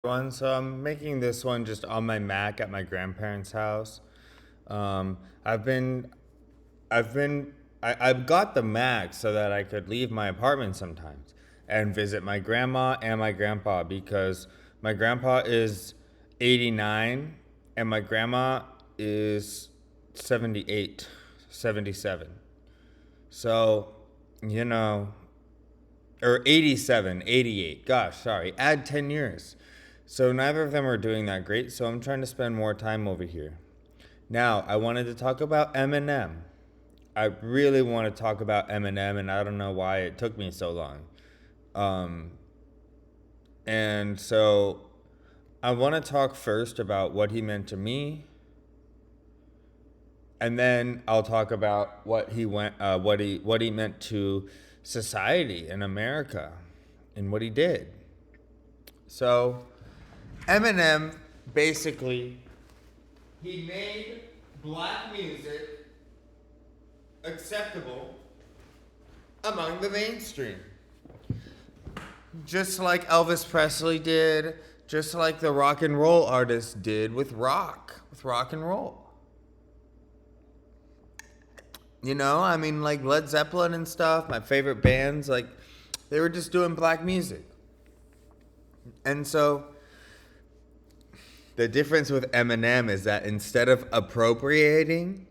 So I'm making this one just on my Mac at my grandparents' house. Um, I've been, I've been, I've got the Mac so that I could leave my apartment sometimes and visit my grandma and my grandpa because my grandpa is 89 and my grandma is 78, 77. So, you know, or 87, 88. Gosh, sorry. Add 10 years. So neither of them are doing that great. So I'm trying to spend more time over here. Now, I wanted to talk about Eminem. I really want to talk about Eminem, and I don't know why it took me so long. Um, and so I want to talk first about what he meant to me, and then I'll talk about what he meant to society in America, and what he did. So Eminem basically he made black music acceptable among the mainstream. Just like Elvis Presley did, just like the rock and roll artists did with rock and roll. I mean, like Led Zeppelin and stuff, my favorite bands, like, they were just doing black music. And so the difference with Eminem is that instead of appropriating,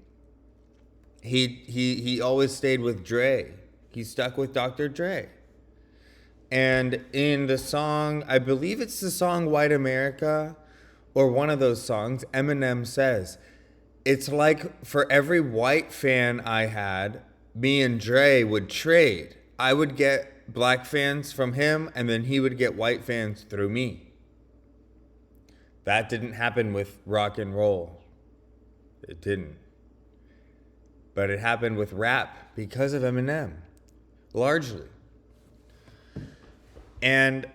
he always stayed with Dre. He stuck with Dr. Dre. And in the song, I believe it's the song White America, or one of those songs, Eminem says, it's like for every white fan I had, me and Dre would trade. I would get black fans from him, and then he would get white fans through me. That didn't happen with rock and roll. It didn't. But it happened with rap because of Eminem, largely. And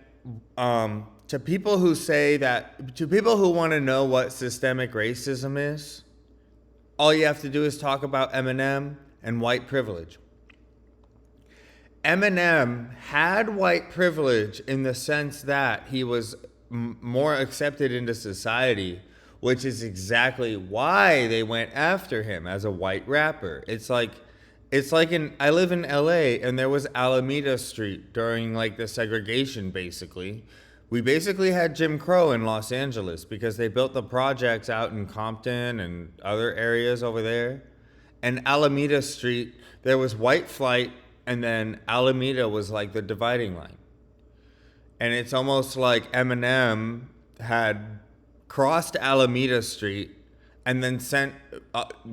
to people who want to know what systemic racism is, all you have to do is talk about Eminem and white privilege. Eminem had white privilege in the sense that he was more accepted into society, which is exactly why they went after him as a white rapper. I live in LA, and there was Alameda Street during like the segregation. Basically, we basically had Jim Crow in Los Angeles because they built the projects out in Compton and other areas over there. And Alameda Street, there was white flight, and then Alameda was like the dividing line. And it's almost like Eminem had crossed Alameda Street and then sent,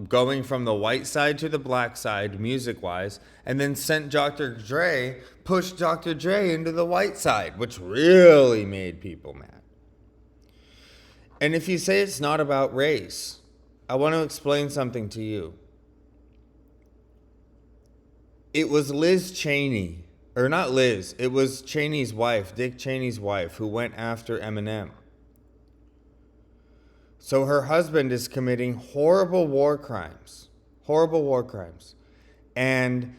going from the white side to the black side, music-wise, and then pushed Dr. Dre into the white side, which really made people mad. And if you say it's not about race, I want to explain something to you. It was Liz Cheney, or not Liz, it was Cheney's wife, Dick Cheney's wife, who went after Eminem. So her husband is committing horrible war crimes. And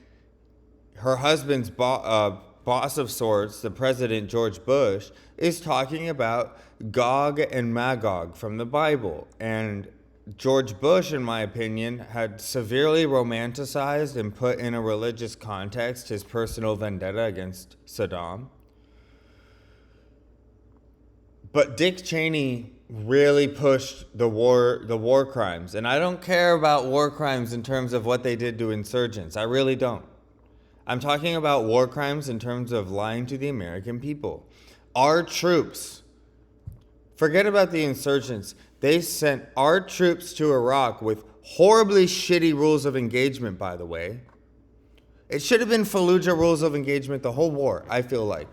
her husband's boss of sorts, the president, George Bush, is talking about Gog and Magog from the Bible. And George Bush, in my opinion, had severely romanticized and put in a religious context his personal vendetta against Saddam. But Dick Cheney really pushed the war crimes. And I don't care about war crimes in terms of what they did to insurgents. I really don't. I'm talking about war crimes in terms of lying to the American people. Our troops, forget about the insurgents, they sent our troops to Iraq with horribly shitty rules of engagement, by the way. It should have been Fallujah rules of engagement the whole war, I feel like.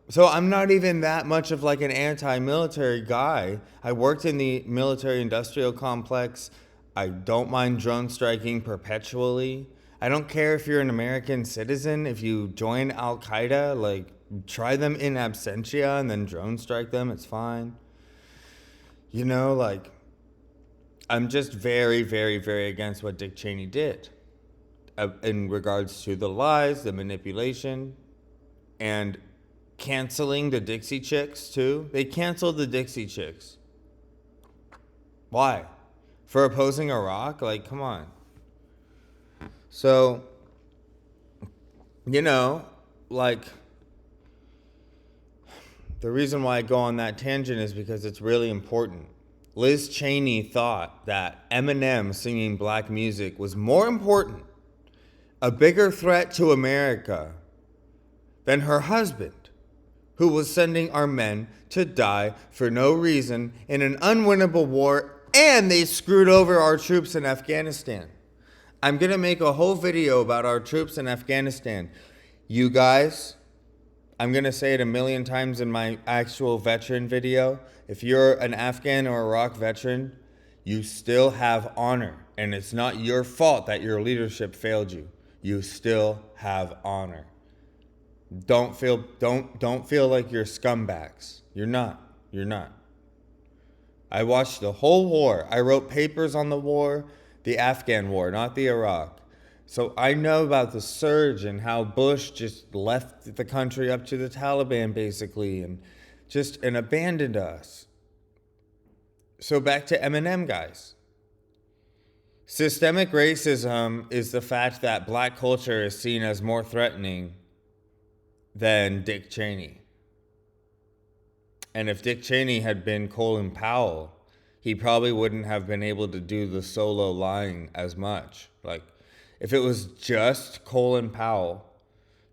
So I'm not even that much of like an anti-military guy. I worked in the military-industrial complex. I don't mind drone striking perpetually. I don't care if you're an American citizen. If you join Al-Qaeda, like, try them in absentia and then drone strike them. It's fine. I'm just very, very, very against what Dick Cheney did in regards to the lies, the manipulation, and canceling the Dixie Chicks too. They canceled the Dixie Chicks. Why? For opposing Iraq? Like, come on. So, like, the reason why I go on that tangent is because it's really important. Liz Cheney thought that Eminem singing black music was more important, a bigger threat to America, than her husband, who was sending our men to die for no reason in an unwinnable war, and they screwed over our troops in Afghanistan. I'm going to make a whole video about our troops in Afghanistan. You guys, I'm going to say it a million times in my actual veteran video. If you're an Afghan or Iraq veteran, you still have honor. And it's not your fault that your leadership failed you. You still have honor. Don't feel like you're scumbags. You're not. You're not. I watched the whole war. I wrote papers on the war, the Afghan war, not the Iraq. So I know about the surge and how Bush just left the country up to the Taliban, basically, and abandoned us. So back to Eminem, guys. Systemic racism is the fact that black culture is seen as more threatening than Dick Cheney. And if Dick Cheney had been Colin Powell, he probably wouldn't have been able to do the solo lying as much. Like, if it was just Colin Powell,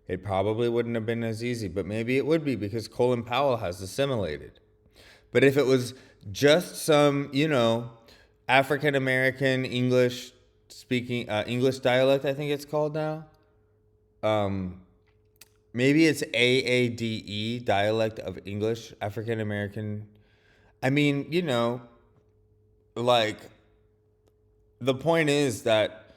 it probably wouldn't have been as easy. But maybe it would be because Colin Powell has assimilated. But if it was just some, African American English speaking, English dialect, I think it's called now. Maybe it's AADE, dialect of English, African American. I mean, like, the point is that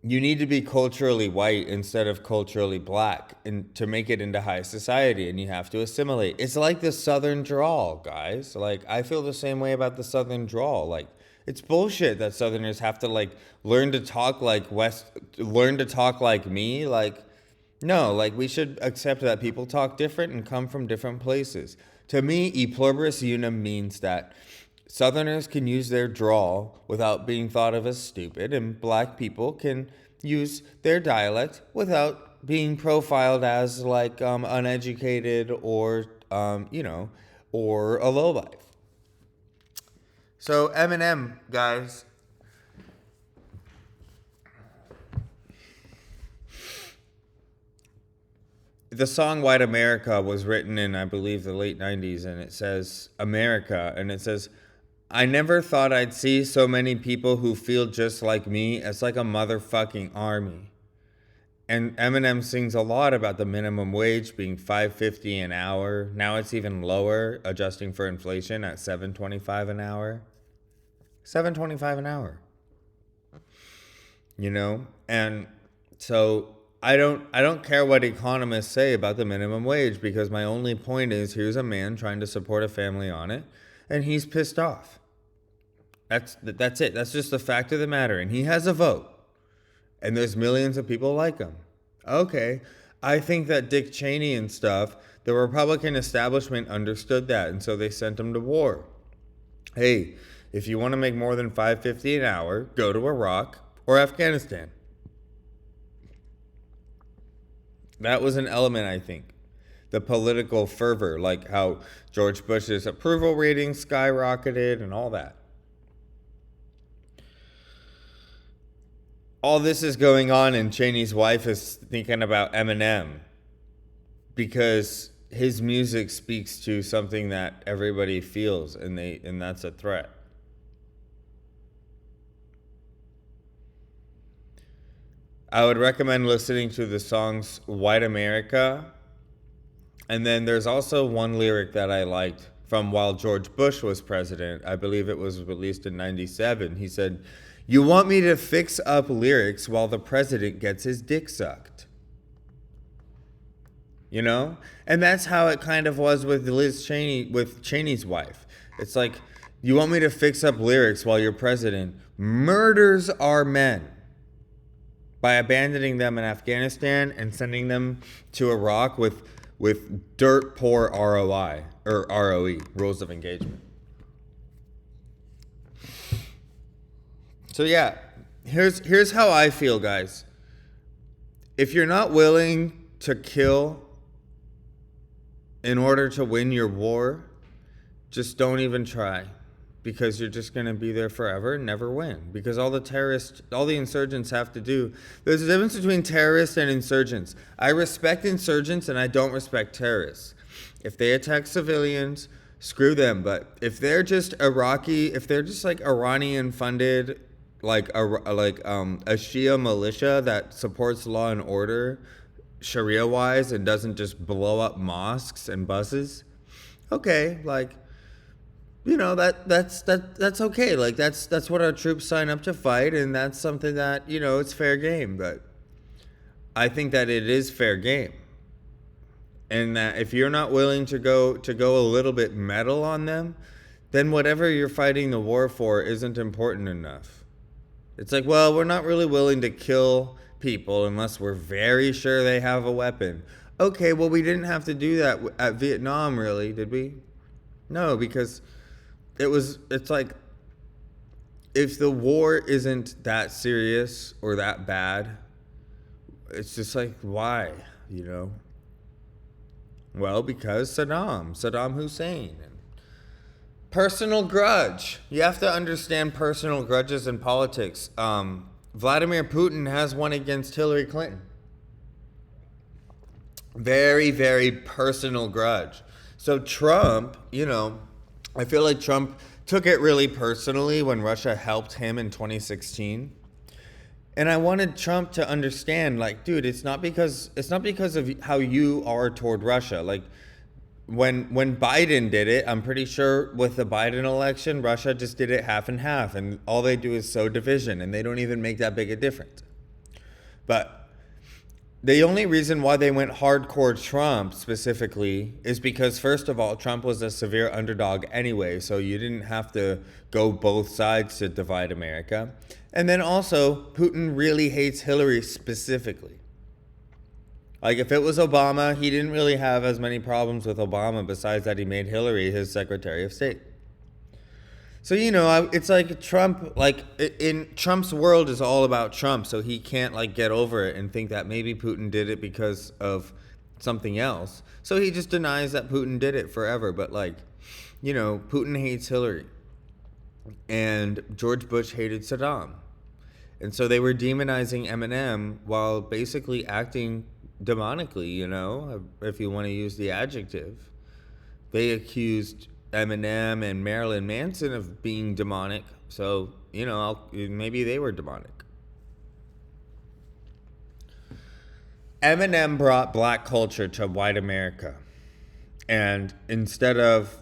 you need to be culturally white instead of culturally black and to make it into high society, and you have to assimilate. It's like the Southern drawl, guys. Like, I feel the same way about the Southern drawl. Like, it's bullshit that Southerners have to, like, learn to talk like me. Like, no, like, we should accept that people talk different and come from different places. To me, e pluribus unum means that Southerners can use their drawl without being thought of as stupid, and black people can use their dialect without being profiled as, like, uneducated or, or a lowlife. So, Eminem, guys. The song White America was written in, I believe, the late 90s, and it says America, and it says, I never thought I'd see so many people who feel just like me. It's like a motherfucking army. And Eminem sings a lot about the minimum wage being $5.50 an hour. Now it's even lower, adjusting for inflation, at $7.25 an hour. $7.25 an hour. And so I don't care what economists say about the minimum wage, because my only point is, here's a man trying to support a family on it, and he's pissed off. That's it. That's just the fact of the matter. And he has a vote. And there's millions of people like him. Okay. I think that Dick Cheney and stuff, the Republican establishment understood that, and so they sent him to war. Hey, if you want to make more than $5.50 an hour, go to Iraq or Afghanistan. That was an element, I think. The political fervor, like how George Bush's approval rating skyrocketed and all that. All this is going on, and Cheney's wife is thinking about Eminem because his music speaks to something that everybody feels, and that's a threat. I would recommend listening to the songs White America. And then there's also one lyric that I liked from while George Bush was president. I believe it was released in 97. He said, "You want me to fix up lyrics while the president gets his dick sucked." And that's how it kind of was with Liz Cheney, with Cheney's wife. It's like, you want me to fix up lyrics while your president murders our men by abandoning them in Afghanistan and sending them to Iraq with with dirt poor ROI or ROE, rules of engagement. So yeah, here's how I feel, guys. If you're not willing to kill in order to win your war, just don't even try, because you're just going to be there forever and never win. Because all the insurgents have to do, there's a difference between terrorists and insurgents. I respect insurgents and I don't respect terrorists. If they attack civilians, screw them. But if they're just if they're just like Iranian funded, like a Shia militia that supports law and order, Sharia wise, and doesn't just blow up mosques and buses, okay, like, you know, that's okay. Like that's what our troops sign up to fight, and that's something that, you know, it's fair game. But I think that it is fair game, and that if you're not willing to go a little bit metal on them, then whatever you're fighting the war for isn't important enough. It's like, well, we're not really willing to kill people unless we're very sure they have a weapon. Okay, well, we didn't have to do that at Vietnam, really, did we? No, because it's like, if the war isn't that serious or that bad, it's just like, why, you know? Well, because Saddam Hussein. Personal grudge. You have to understand personal grudges in politics. Vladimir Putin has one against Hillary Clinton. Very, very personal grudge. So Trump, you know, I feel like Trump took it really personally when Russia helped him in 2016. And I wanted Trump to understand, like, dude, it's not because of how you are toward Russia. Like, when Biden did it, I'm pretty sure with the Biden election, Russia just did it half and half, and all they do is sow division, and they don't even make that big a difference. But the only reason why they went hardcore Trump specifically is because, first of all, Trump was a severe underdog anyway, so you didn't have to go both sides to divide America. And then also, Putin really hates Hillary specifically. Like, if it was Obama, he didn't really have as many problems with Obama, besides that he made Hillary his Secretary of State. So, you know, it's like Trump, like, in Trump's world is all about Trump, so he can't, like, get over it and think that maybe Putin did it because of something else. So he just denies that Putin did it forever. But, like, you know, Putin hates Hillary. And George Bush hated Saddam. And so they were demonizing Eminem while basically acting demonically, you know, if you want to use the adjective. They accused Eminem and Marilyn Manson of being demonic, so, you know, maybe they were demonic. Eminem brought black culture to white America, and instead of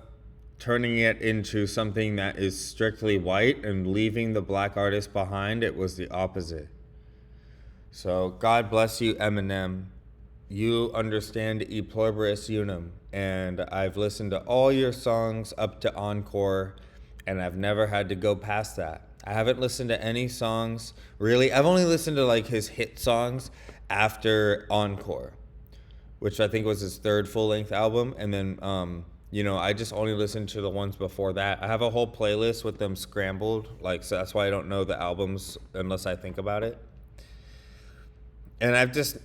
turning it into something that is strictly white and leaving the black artist behind, it was the opposite. So God bless you, Eminem. You understand E pluribus unum, and I've listened to all your songs up to Encore, and I've never had to go past that. I haven't listened to any songs, really. I've only listened to, like, his hit songs after Encore, which I think was his third full-length album, and then, you know, I just only listened to the ones before that. I have a whole playlist with them scrambled, like, so that's why I don't know the albums unless I think about it. And I've just...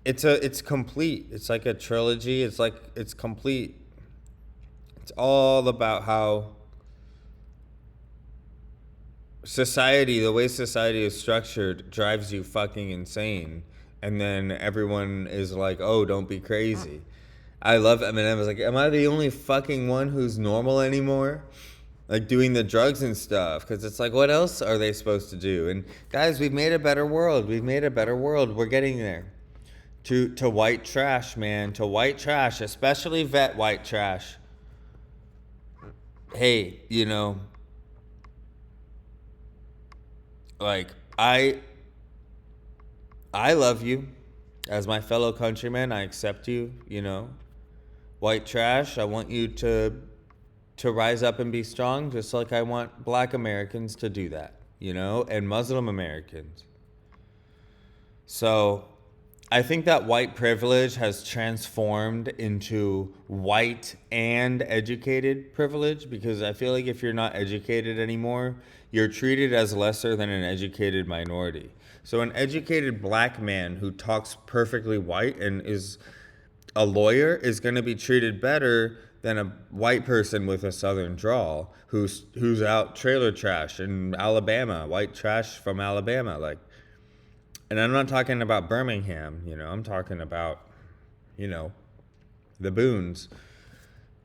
It's complete. It's like a trilogy. It's complete. It's all about how society, the way society is structured, drives you fucking insane. And then everyone is like, oh, don't be crazy. I love Eminem. I was like, am I the only fucking one who's normal anymore? Like, doing the drugs and stuff. Because it's like, what else are they supposed to do? And guys, we've made a better world. We're getting there. To white trash, man. To white trash, especially vet white trash. Hey, you know, like, I love you as my fellow countrymen. I accept you, you know. White trash, I want you to rise up and be strong, just like I want black Americans to do that, you know, and Muslim Americans. So I think that white privilege has transformed into white and educated privilege, because I feel like if you're not educated anymore, you're treated as lesser than an educated minority. So an educated black man who talks perfectly white and is a lawyer is going to be treated better than a white person with a southern drawl who's out trailer trash in Alabama, white trash from Alabama, like. And I'm not talking about Birmingham, I'm talking about, you know, the boons.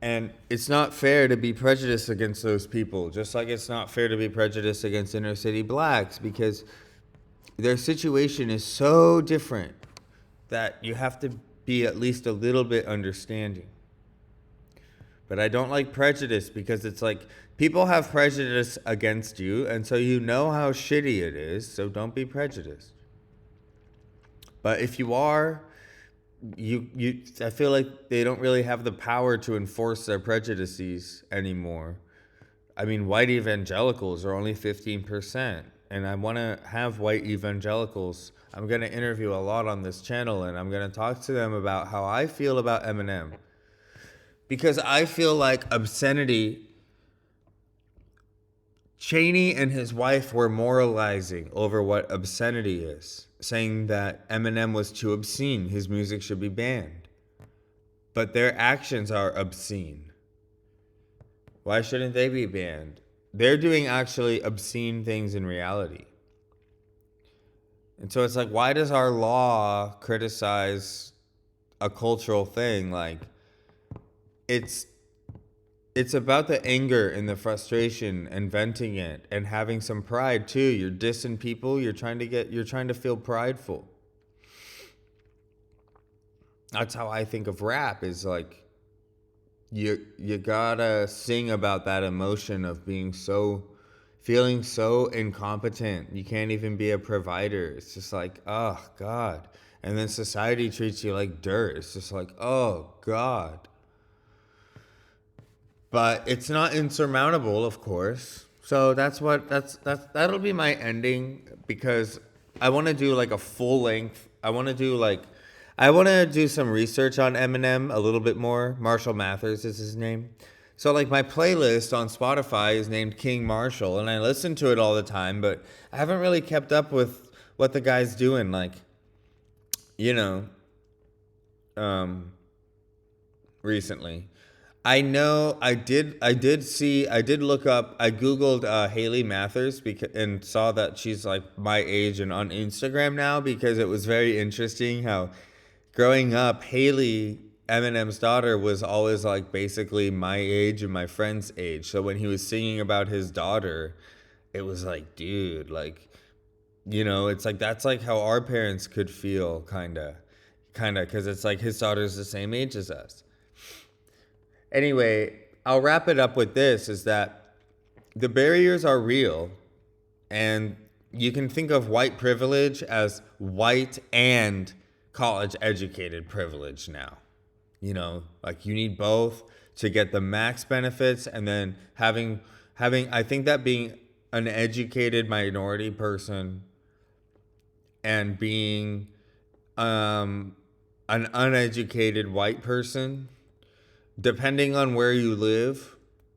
And it's not fair to be prejudiced against those people, just like it's not fair to be prejudiced against inner city blacks, because their situation is so different that you have to be at least a little bit understanding. But I don't like prejudice, because it's like people have prejudice against you, and so you know how shitty it is, so don't be prejudiced. But if you are, I feel like they don't really have the power to enforce their prejudices anymore. I mean, white evangelicals are only 15%, and I want to have white evangelicals. I'm going to interview a lot on this channel, and I'm going to talk to them about how I feel about Eminem. Because I feel like obscenity, Cheney and his wife were moralizing over what obscenity is, saying that Eminem was too obscene, his music should be banned. But their actions are obscene. Why shouldn't they be banned? They're doing actually obscene things in reality. And so it's like, why does our law criticize a cultural thing? Like, it's about the anger and the frustration and venting it and having some pride too. You're dissing people, you're trying to feel prideful. That's how I think of rap, is like you gotta sing about that emotion of feeling so incompetent. You can't even be a provider. It's just like, oh God. And then society treats you like dirt. It's just like, oh God. But it's not insurmountable, of course. So that'll be my ending, because I want to do like a full length. I want to do some research on Eminem a little bit more. Marshall Mathers is his name. So like my playlist on Spotify is named King Marshall, and I listen to it all the time, but I haven't really kept up with what the guy's doing, like, recently. I know I did look up, I Googled Haley Mathers and saw that she's like my age and on Instagram now, because it was very interesting how growing up, Haley, Eminem's daughter, was always like basically my age and my friend's age. So when he was singing about his daughter, it was like, dude, like, it's like, that's like how our parents could feel, kind of, because it's like his daughter's the same age as us. Anyway, I'll wrap it up with this, is that the barriers are real, and you can think of white privilege as white and college educated privilege now. Like you need both to get the max benefits, and then having I think that being an educated minority person and being an uneducated white person, depending on where you live,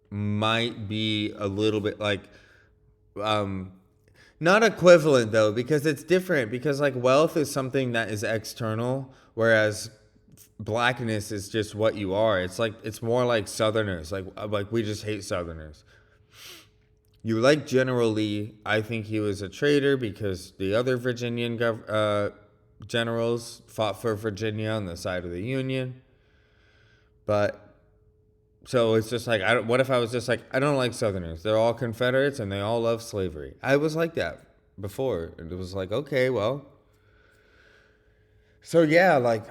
might be a little bit like, not equivalent though, because it's different, because like wealth is something that is external, whereas blackness is just what you are. It's more like Southerners, like we just hate Southerners. You like General Lee. I think he was a traitor, because the other Virginian generals fought for Virginia on the side of the Union. But so it's just like, what if I was just like, I don't like Southerners. They're all Confederates and they all love slavery. I was like that before. And it was like, okay, well. So yeah, like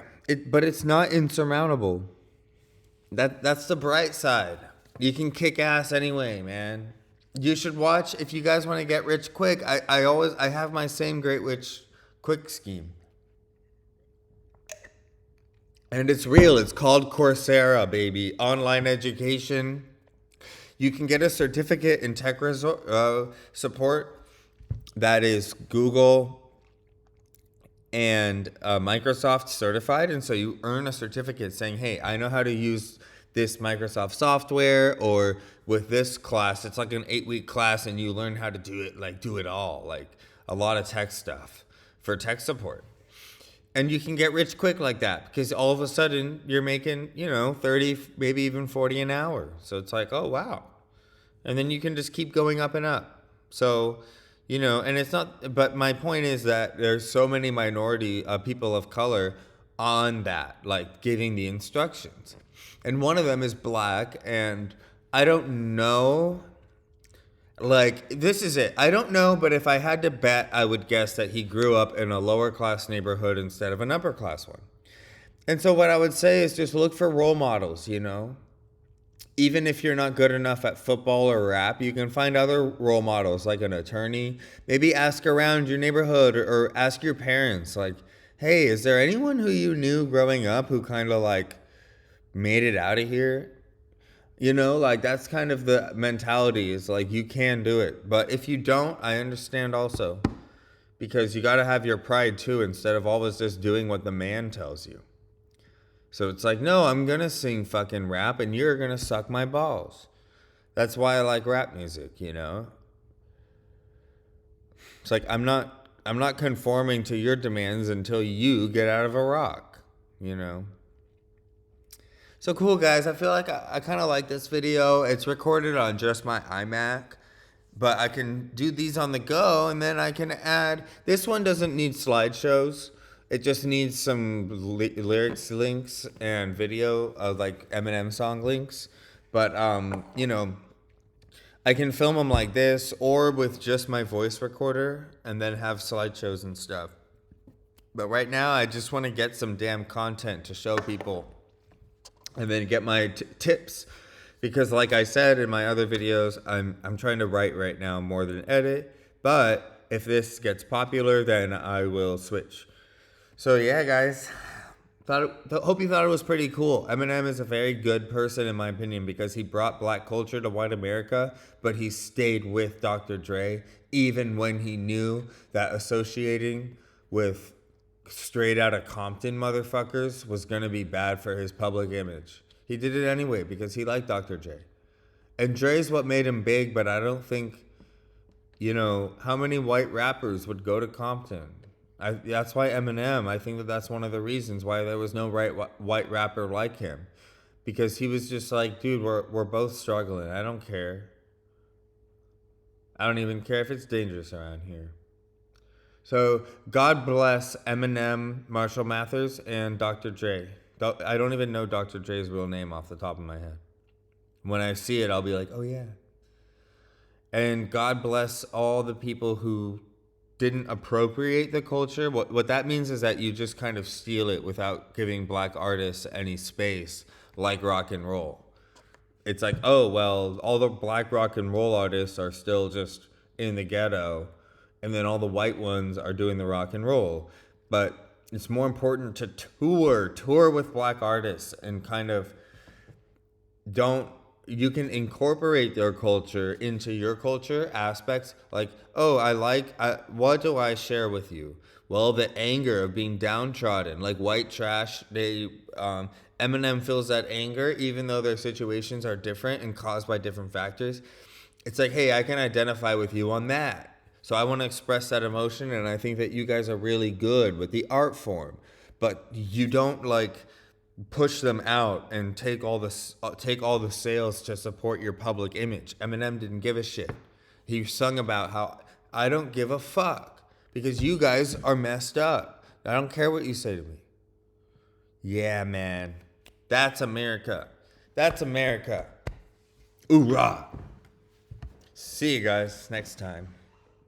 but it's not insurmountable. That's the bright side. You can kick ass anyway, man. You should watch, if you guys want to get rich quick. I have my same Great Rich Quick scheme. And it's real. It's called Coursera, baby. Online education. You can get a certificate in tech support that is Google and Microsoft certified. And so you earn a certificate saying, hey, I know how to use this Microsoft software, or with this class, it's like an 8-week class and you learn how to do it, like do it all, like a lot of tech stuff for tech support. And you can get rich quick like that because all of a sudden you're making, 30, maybe even 40 an hour. So it's like, oh, wow. And then you can just keep going up and up. So, and it's not, but my point is that there's so many minority people of color on that, like giving the instructions. And one of them is black. And I don't know, like, this is it. I don't know, but if I had to bet, I would guess that he grew up in a lower class neighborhood instead of an upper class one. And so what I would say is just look for role models, Even if you're not good enough at football or rap, you can find other role models, like an attorney. Maybe ask around your neighborhood, or ask your parents, like, hey, is there anyone who you knew growing up who kind of like made it out of here? Like that's kind of the mentality, is like you can do it. But if you don't, I understand also, because you got to have your pride too, instead of always just doing what the man tells you. So it's like, no, I'm going to sing fucking rap and you're going to suck my balls. That's why I like rap music, It's like I'm not conforming to your demands until you get out of a rock, So cool, guys. I feel like I kind of like this video. It's recorded on just my iMac, but I can do these on the go, and then I can add. This one doesn't need slideshows. It just needs some lyrics links and video of like Eminem song links. But, I can film them like this or with just my voice recorder and then have slideshows and stuff. But right now, I just want to get some damn content to show people. And then get my tips, because like I said in my other videos, I'm trying to write right now more than edit. But if this gets popular, then I will switch. So yeah, guys, hope you thought it was pretty cool. Eminem is a very good person in my opinion, because he brought black culture to white America, but he stayed with Dr. Dre even when he knew that associating with straight out of Compton motherfuckers was gonna be bad for his public image. He did it anyway because he liked Dr. Dre. And Dre's what made him big, but I don't think, how many white rappers would go to Compton? That's why Eminem, I think that's one of the reasons why there was no white rapper like him. Because he was just like, dude, we're both struggling. I don't care. I don't even care if it's dangerous around here. So God bless Eminem, Marshall Mathers, and Dr. Dre. I don't even know Dr. Dre's real name off the top of my head. When I see it, I'll be like, oh yeah. And God bless all the people who didn't appropriate the culture. What that means is that you just kind of steal it without giving black artists any space, like rock and roll. It's like, oh, well, all the black rock and roll artists are still just in the ghetto, and then all the white ones are doing the rock and roll. But it's more important to tour with black artists, and kind of you can incorporate their culture into your culture aspects. Like, oh, what do I share with you? Well, the anger of being downtrodden, like white trash. Eminem feels that anger, even though their situations are different and caused by different factors. It's like, hey, I can identify with you on that. So I want to express that emotion, and I think that you guys are really good with the art form, but you don't like push them out and take all the sales to support your public image. Eminem didn't give a shit. He sung about how I don't give a fuck because you guys are messed up. I don't care what you say to me. Yeah, man. That's America. That's America. Hoorah. See you guys next time.